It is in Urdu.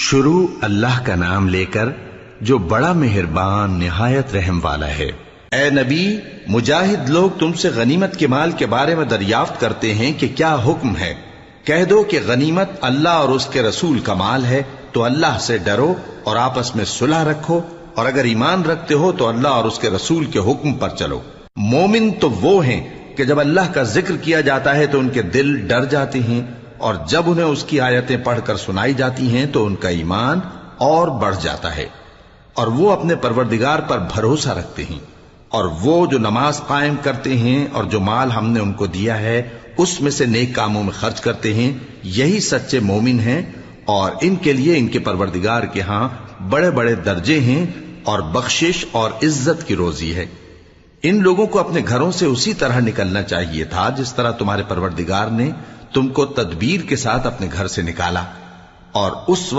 شروع اللہ کا نام لے کر جو بڑا مہربان نہایت رحم والا ہے۔ اے نبی، مجاہد لوگ تم سے غنیمت کے مال کے بارے میں دریافت کرتے ہیں کہ کیا حکم ہے۔ کہہ دو کہ غنیمت اللہ اور اس کے رسول کا مال ہے، تو اللہ سے ڈرو اور آپس میں صلح رکھو، اور اگر ایمان رکھتے ہو تو اللہ اور اس کے رسول کے حکم پر چلو۔ مومن تو وہ ہیں کہ جب اللہ کا ذکر کیا جاتا ہے تو ان کے دل ڈر جاتے ہیں، اور جب انہیں اس کی آیتیں پڑھ کر سنائی جاتی ہیں تو ان کا ایمان اور بڑھ جاتا ہے، اور وہ اپنے پروردگار پر بھروسہ رکھتے ہیں، اور وہ جو نماز قائم کرتے ہیں اور جو مال ہم نے ان کو دیا ہے اس میں سے نیک کاموں میں خرچ کرتے ہیں، یہی سچے مومن ہیں، اور ان کے لیے ان کے پروردگار کے ہاں بڑے بڑے درجے ہیں اور بخشش اور عزت کی روزی ہے۔ ان لوگوں کو اپنے گھروں سے اسی طرح نکلنا چاہیے تھا جس طرح تمہارے پروردگار نے تم کو تدبیر کے ساتھ اپنے گھر سے نکالا، اور اس وقت